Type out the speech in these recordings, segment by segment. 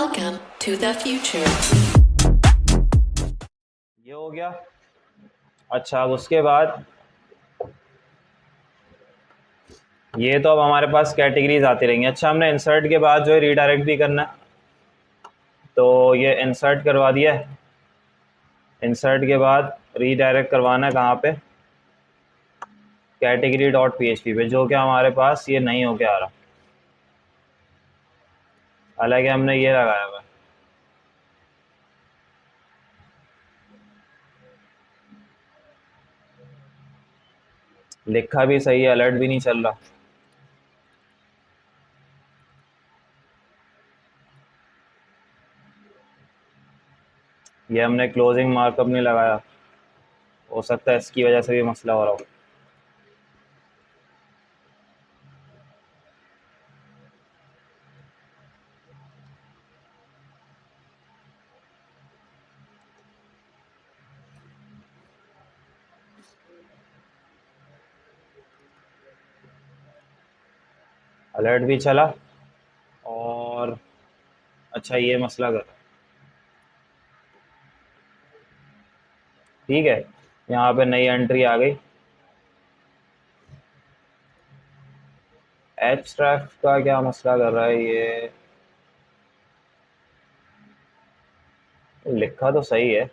Welcome to the future. ये हो गया। अच्छा, अब उसके बाद ये तो अब हमारे पास कैटेगरीज आती रहेंगी। अच्छा, हमने इंसर्ट के बाद जो है रीडायरेक्ट भी करना है, तो ये इंसर्ट करवा दिया है। इंसर्ट के बाद रीडायरेक्ट करवाना है कहाँ पे, कैटेगरी डॉट PHP पे, जो कि हमारे पास ये नहीं होके आ रहा, हालांकि हमने ये लगाया हुआ है। लिखा भी सही है, अलर्ट भी नहीं चल रहा। ये हमने क्लोजिंग मार्कअप नहीं लगाया, हो सकता है इसकी वजह से भी मसला हो रहा हो। अलर्ट भी चला, और अच्छा ये मसला कर, ठीक है। यहाँ पे नई एंट्री आ गई। एच ट्रैफ का क्या मसला कर रहा है ये, लिखा तो सही है।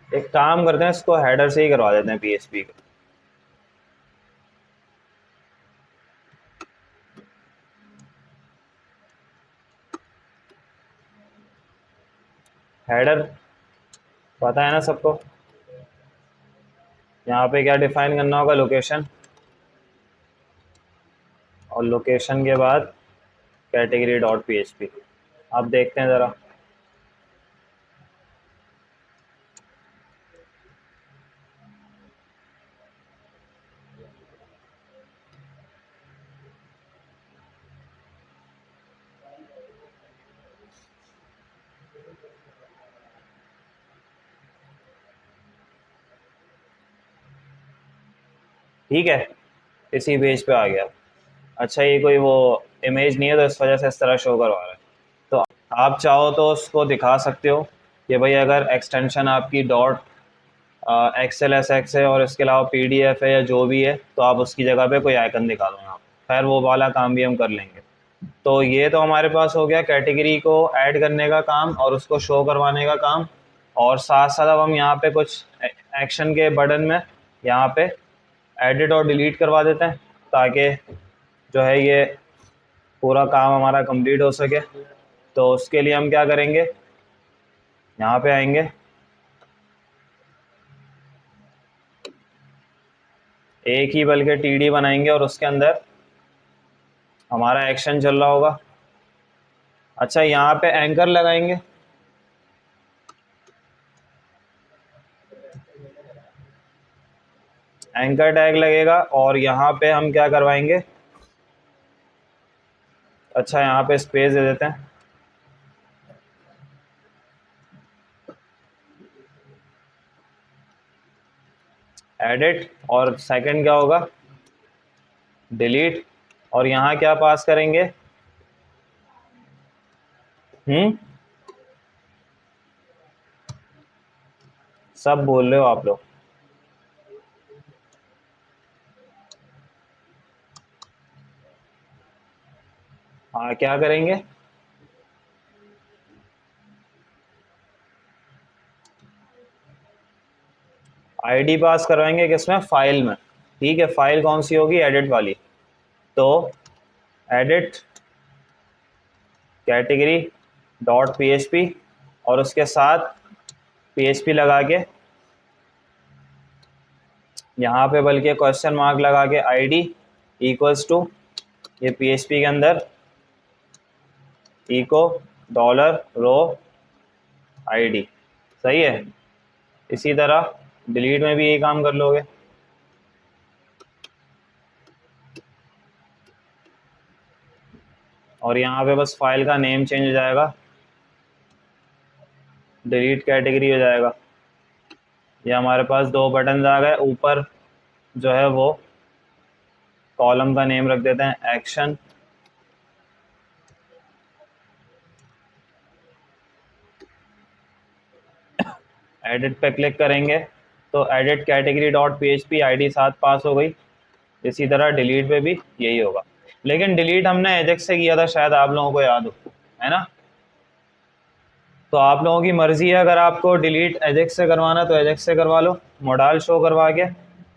एक काम करते हैं, इसको हेडर से ही करवा देते हैं PHP का। हेडर पता है ना सबको। यहाँ पे क्या डिफाइन करना होगा, लोकेशन, और लोकेशन के बाद कैटेगरी डॉट PHP। आप देखते हैं ज़रा। ठीक है, इसी पेज पे आ गया। अच्छा, ये कोई वो इमेज नहीं है, तो इस वजह से इस तरह शो करवा रहा है। तो आप चाहो तो उसको दिखा सकते हो कि भाई अगर एक्सटेंशन आपकी डॉट XLSX है और इसके अलावा PDF है या जो भी है, तो आप उसकी जगह पे कोई आइकन दिखा दो यहाँ। खैर वो वाला काम भी हम कर लेंगे। तो ये तो हमारे पास हो गया कैटेगरी को ऐड करने का काम और उसको शो करवाने का काम। और साथ साथ अब हम यहाँ पे कुछ एक्शन के बटन में यहाँ पे एडिट और डिलीट करवा देते हैं, ताकि जो है ये पूरा काम हमारा कंप्लीट हो सके। तो उसके लिए हम क्या करेंगे, यहाँ पे आएंगे, एक ही बल्कि TD बनाएंगे और उसके अंदर हमारा एक्शन चल रहा होगा। अच्छा, यहाँ पे एंकर लगाएंगे, एंकर टैग लगेगा, और यहाँ पे हम क्या करवाएंगे, अच्छा यहाँ पे स्पेस दे देते हैं, एडिट, और सेकंड क्या होगा, डिलीट। और यहाँ क्या पास करेंगे, सब बोल रहे हो आप लोग। हाँ, क्या करेंगे, ID पास करवाएंगे किसमें, फाइल में। ठीक है, फाइल कौन सी होगी, एडिट वाली। तो एडिट कैटेगरी डॉट PHP, और उसके साथ PHP लगा के यहाँ पे बल्कि क्वेश्चन मार्क लगा के ID इक्वल्स टू, ये PHP के अंदर इको $रो ID। सही है। इसी तरह डिलीट में भी यही काम कर लोगे। और यहाँ पे बस फाइल का नेम चेंज हो जाएगा, डिलीट कैटेगरी हो जाएगा। ये हमारे पास दो बटन आ गए। ऊपर जो है वो कॉलम का नेम रख देते हैं एक्शन। एडिट पे क्लिक करेंगे तो edit category dot PHP ID 7 पास हो गई। इसी तरह डिलीट पे भी यही होगा, लेकिन डिलीट हमने एजेक्स से किया था, शायद आप लोगों को याद हो, है ना। तो आप लोगों की मर्ज़ी है, अगर आपको डिलीट एजेक्स से करवाना तो एजेक्स से करवा लो, मोडाल शो करवा के,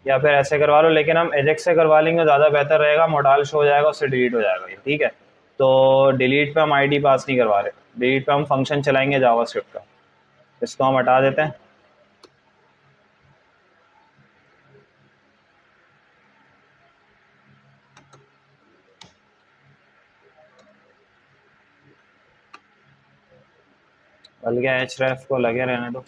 या फिर ऐसे करवा लो। लेकिन हम एजेक्स से करवा लेंगे, ज़्यादा बेहतर रहेगा। मोडाल शो हो जाएगा, उससे डिलीट हो जाएगा ये, ठीक है। तो डिलीट पे हम ID पास नहीं करवा रहे, डिलीट पे हम फंक्शन चलाएंगे जावास्क्रिप्ट का। इसको हम हटा देते हैं। बल्कि href को लगे रहने दो।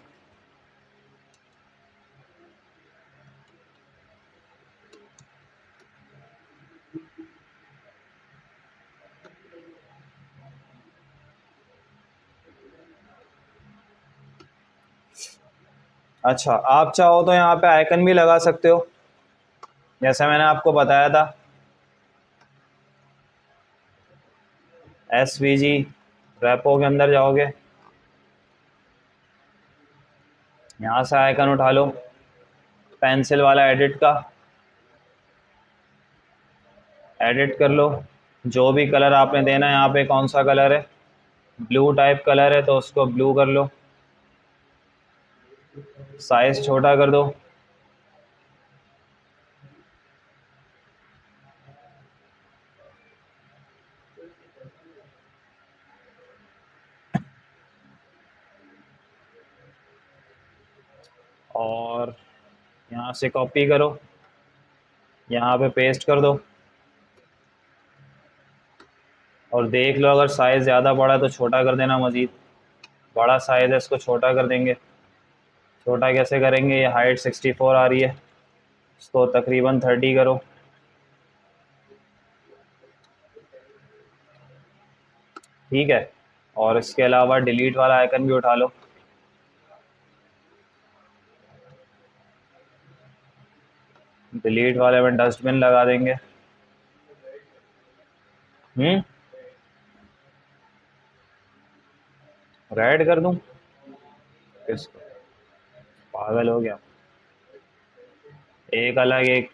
अच्छा, आप चाहो तो यहाँ पे आइकन भी लगा सकते हो, जैसे मैंने आपको बताया था। SVG रेपो के अंदर जाओगे, यहाँ से आइकन उठा लो पेंसिल वाला एडिट का, एडिट कर लो। जो भी कलर आपने देना है, यहाँ पे कौन सा कलर है, ब्लू टाइप कलर है तो उसको ब्लू कर लो। साइज छोटा कर दो। और यहाँ से कॉपी करो, यहाँ पे पेस्ट कर दो, और देख लो अगर साइज़ ज़्यादा बड़ा है तो छोटा कर देना मज़ीद। बड़ा साइज़ है, इसको छोटा कर देंगे। छोटा कैसे करेंगे, ये हाइट 64 आ रही है, इसको तकरीबन 30 करो। ठीक है। और इसके अलावा डिलीट वाला आइकन भी उठा लो। डिलीट वाले में डस्टबिन लगा देंगे। रेड कर दूं इसको, पागल हो गया। एक अलग एक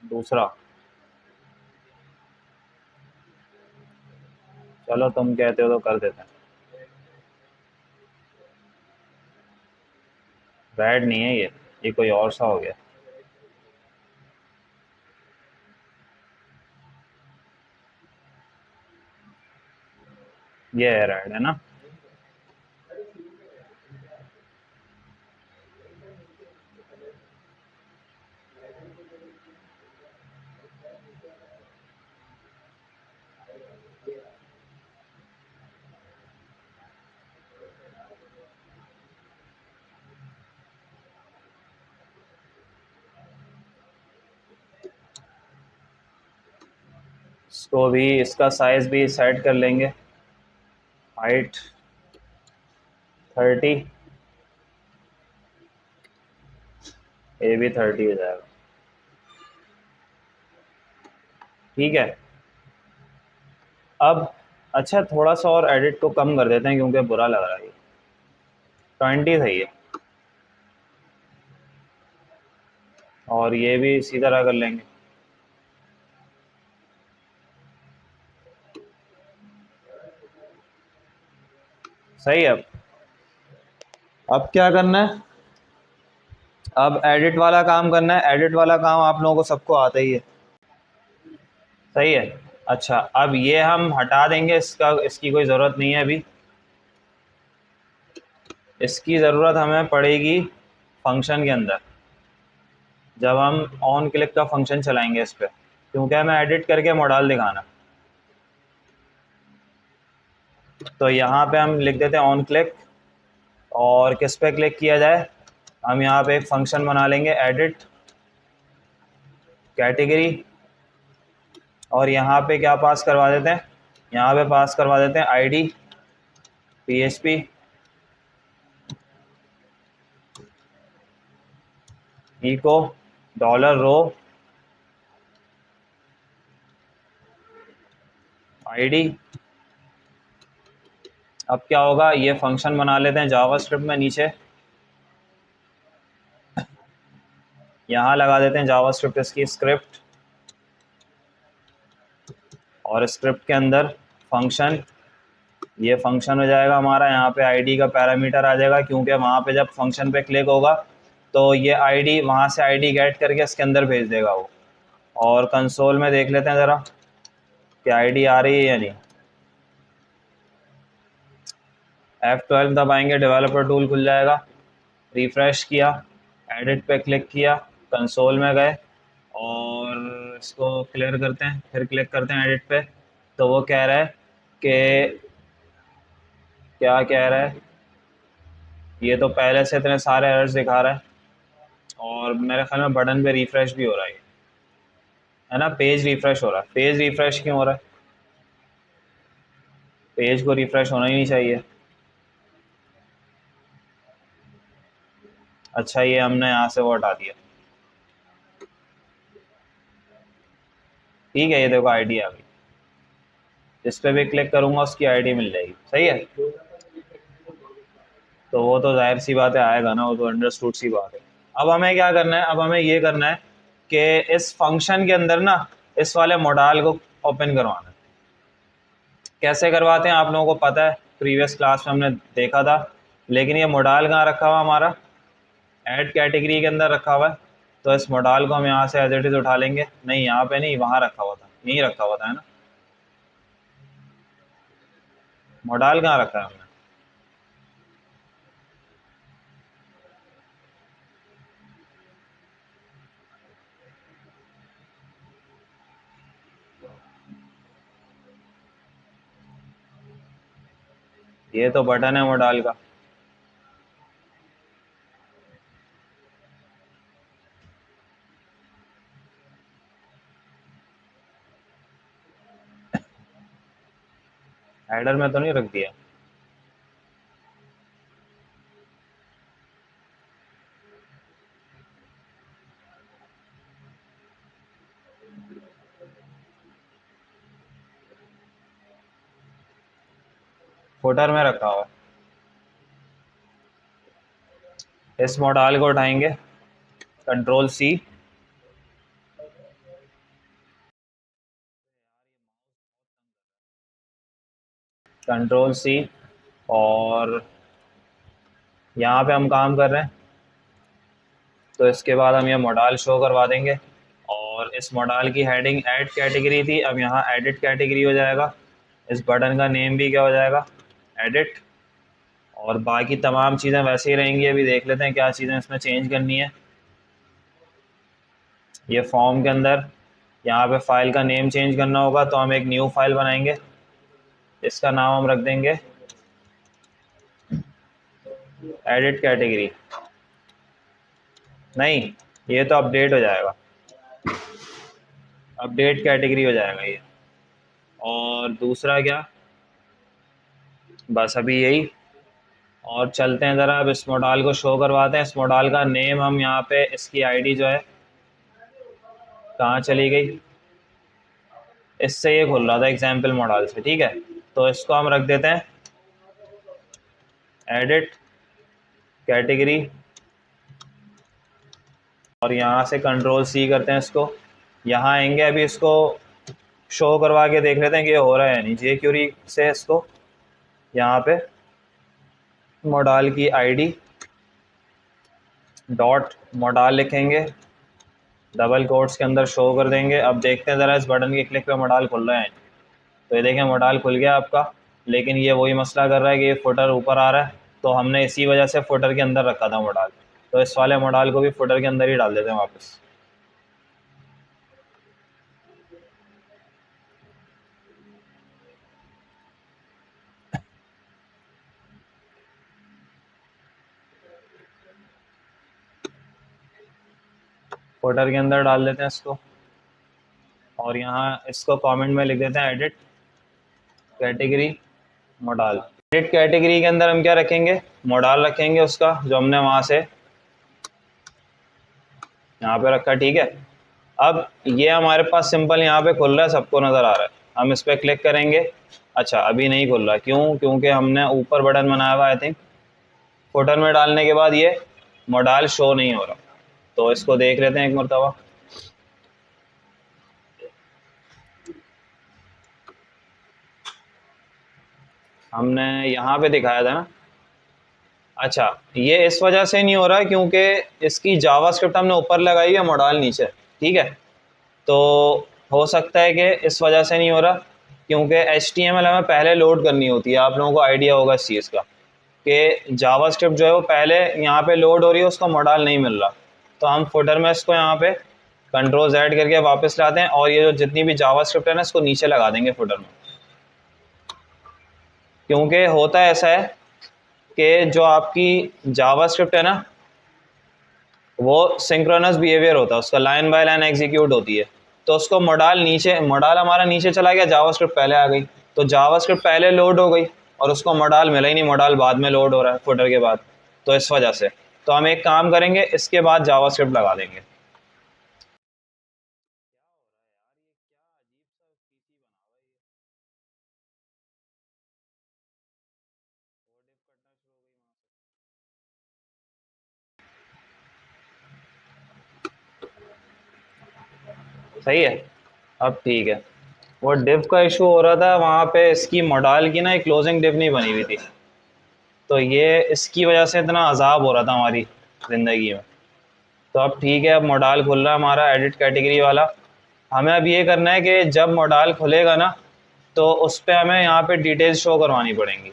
दूसरा, चलो तुम कहते हो तो कर देते हैं। रेड नहीं है ये कोई और सा हो गया। ये है रेड, है ना। इसको भी, इसका साइज भी सेट कर लेंगे। हाइट 30, ये भी 30 हो जाएगा। ठीक है। अब अच्छा, थोड़ा सा और एडिट को कम कर देते हैं क्योंकि बुरा लग रहा है ये। 20 सही है। और ये भी इसी तरह कर लेंगे। सही है। अब क्या करना है, अब एडिट वाला काम करना है। एडिट वाला काम आप लोगों को सबको आता ही है, सही है। अच्छा, अब ये हम हटा देंगे, इसकी कोई ज़रूरत नहीं है अभी। इसकी ज़रूरत हमें पड़ेगी फंक्शन के अंदर, जब हम ऑन क्लिक का फंक्शन चलाएंगे इस पर, क्योंकि हमें एडिट करके मॉडल दिखाना। तो यहाँ पे हम लिख देते हैं ऑन क्लिक, और किस पे क्लिक किया जाए, हम यहाँ पे एक फंक्शन बना लेंगे एडिट कैटेगरी, और यहाँ पे क्या पास करवा देते हैं, यहाँ पे पास करवा देते हैं ID PHP, इको डॉलर रो आईडी। अब क्या होगा, ये फंक्शन बना लेते हैं जावास्क्रिप्ट में नीचे, यहाँ लगा देते हैं जावास्क्रिप्ट इसकी स्क्रिप्ट, और स्क्रिप्ट के अंदर फंक्शन, ये फंक्शन हो जाएगा हमारा। यहाँ पे आईडी का पैरामीटर आ जाएगा, क्योंकि वहाँ पे जब फंक्शन पे क्लिक होगा तो ये आईडी वहाँ से आईडी गेट करके इसके अंदर भेज देगा वो। और कंसोल में देख लेते हैं ज़रा कि आईडी आ रही है या नहीं। F12 दबाएंगे, डेवलपर टूल खुल जाएगा। रिफ़्रेश किया, एडिट पे क्लिक किया, कंसोल में गए और इसको क्लियर करते हैं, फिर क्लिक करते हैं एडिट पे। तो वो कह रहा है कि, क्या कह रहा है, ये तो पहले से इतने सारे एरर्स दिखा रहा है, और मेरे ख्याल में बटन पे रिफ़्रेश भी हो रहा है ना, पेज रिफ़्रेश हो रहा है। पेज रिफ़्रेश क्यों हो रहा है? पेज को रिफ़्रेश होना ही नहीं चाहिए। अच्छा, ये हमने यहाँ से वो हटा दिया। ठीक है, ये देखो आईडी आ गई, जिस पे भी क्लिक करूँगा उसकी आईडी मिल जाएगी। सही है, तो वो तो जाहिर सी बात है आएगा ना, वो तो अंडरस्टूड सी बात है। अब हमें क्या करना है, अब हमें ये करना है कि इस फंक्शन के अंदर ना इस वाले मॉडल को ओपन करवाना है। कैसे करवाते हैं आप लोगों को पता है, प्रीवियस क्लास में हमने देखा था। लेकिन ये मॉडल कहाँ रखा हुआ हमारा, ऐड कैटेगरी के अंदर रखा हुआ है। तो इस मॉडल को हम यहाँ से एज इट इज़ उठा लेंगे। नहीं, यहाँ पे नहीं, वहाँ रखा हुआ था, यहीं रखा हुआ था, है ना। मॉडल कहाँ रखा है हमने, ये तो बटन है मॉडल का। हेडर में तो नहीं रख दिया। फुटर में रखा हुआ है। इस मॉडल को उठाएंगे, कंट्रोल सी, कंट्रोल सी, और यहाँ पे हम काम कर रहे हैं। तो इसके बाद हम ये मॉडल शो करवा देंगे, और इस मॉडल की हेडिंग ऐड कैटेगरी थी, अब यहाँ एडिट कैटेगरी हो जाएगा। इस बटन का नेम भी क्या हो जाएगा, एडिट। और बाकी तमाम चीज़ें वैसे ही रहेंगी। अभी देख लेते हैं क्या चीज़ें इसमें चेंज करनी है। ये फॉर्म के अंदर यहाँ पे फाइल का नेम चेंज करना होगा, तो हम एक न्यू फाइल बनाएंगे, इसका नाम हम रख देंगे एडिट कैटेगरी। नहीं, ये तो अपडेट हो जाएगा, अपडेट कैटेगरी हो जाएगा ये। और दूसरा क्या, बस अभी यही। और चलते हैं ज़रा, अब इस मॉडल को शो करवाते हैं। इस मॉडल का नेम हम यहाँ पे, इसकी आईडी जो है कहाँ चली गई, इससे ये खुल रहा था एग्जाम्पल मॉडल से। ठीक है, तो इसको हम रख देते हैं एडिट कैटेगरी, और यहाँ से कंट्रोल सी करते हैं इसको। यहाँ आएंगे, अभी इसको शो करवा के देख लेते हैं कि ये हो रहा है या नहीं। जे क्यूरी से इसको यहाँ पे मॉडल की आईडी डॉट मॉडल लिखेंगे, डबल कोट्स के अंदर शो कर देंगे। अब देखते हैं ज़रा इस बटन के क्लिक पे मॉडल खुल रहा है। तो ये देखें मॉडल खुल गया आपका, लेकिन ये वही मसला कर रहा है कि ये फुटर ऊपर आ रहा है। तो हमने इसी वजह से फुटर के अंदर रखा था मॉडल, तो इस वाले मॉडल को भी फुटर के अंदर ही डाल देते हैं वापस। फुटर के अंदर डाल देते हैं इसको, और यहाँ इसको कमेंट में लिख देते हैं edit category model. Edit category के अंदर हम क्या रखेंगे, मॉडल रखेंगे उसका जो हमने वहाँ से यहाँ पे रखा, ठीक है। अब ये हमारे पास सिंपल यहाँ पे खुल रहा है, सबको नज़र आ रहा है। हम इस पर क्लिक करेंगे। अच्छा अभी नहीं खुल रहा, क्यों? क्योंकि हमने ऊपर बटन बनाया हुआ आई थिंक। फुटर में डालने के बाद ये मॉडल शो नहीं हो रहा, तो इसको देख लेते हैं एक मरतबा। हमने यहाँ पे दिखाया था ना। अच्छा ये इस वजह से नहीं हो रहा क्योंकि इसकी जावास्क्रिप्ट हमने ऊपर लगाई है, मॉडल नीचे, ठीक है। तो हो सकता है कि इस वजह से नहीं हो रहा, क्योंकि HTML हमें पहले लोड करनी होती है। आप लोगों को आइडिया होगा इस चीज़ का कि जावास्क्रिप्ट जो है वो पहले यहाँ पे लोड हो रही है, उसका मॉडल नहीं मिल रहा। तो हम फुटर में इसको यहाँ पे Ctrl+Z करके वापस लाते हैं, और ये जो जितनी भी जावास्क्रिप्ट है ना, इसको नीचे लगा देंगे फुटर में। क्योंकि होता ऐसा है कि जो आपकी जावास्क्रिप्ट है ना, वो सिंक्रोनस बिहेवियर होता है उसका, लाइन बाय लाइन एग्जीक्यूट होती है। तो उसको मॉडल हमारा नीचे चला गया, जावास्क्रिप्ट पहले आ गई। तो जावास्क्रिप्ट पहले लोड हो गई और उसको मॉडल मिला ही नहीं, मॉडल बाद में लोड हो रहा है फुटर के बाद। तो इस वजह से तो हम एक काम करेंगे, इसके बाद जावास्क्रिप्ट लगा देंगे। सही है, अब ठीक है। वो डिव का इशू हो रहा था वहाँ पे, इसकी मॉडल की ना एक क्लोजिंग डिव नहीं बनी हुई थी, तो ये इसकी वजह से इतना अजाब हो रहा था हमारी ज़िंदगी में। तो अब ठीक है, अब मॉडल खुल रहा है हमारा एडिट कैटेगरी वाला। हमें अब ये करना है कि जब मॉडल खुलेगा ना, तो उस पर हमें यहाँ पे डिटेल्स शो करवानी पड़ेंगी,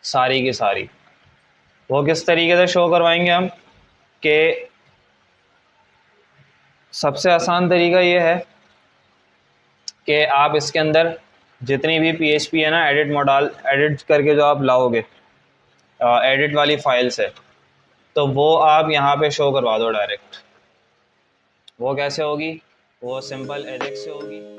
सारी की सारी। वो किस तरीके से शो करवाएंगे हम, कि सबसे आसान तरीका ये है कि आप इसके अंदर जितनी भी PHP है ना, एडिट करके जो आप लाओगे, एडिट वाली फाइल्स है, तो वो आप यहाँ पे शो करवा दो डायरेक्ट। वो कैसे होगी? वो सिंपल एजेक्स से होगी।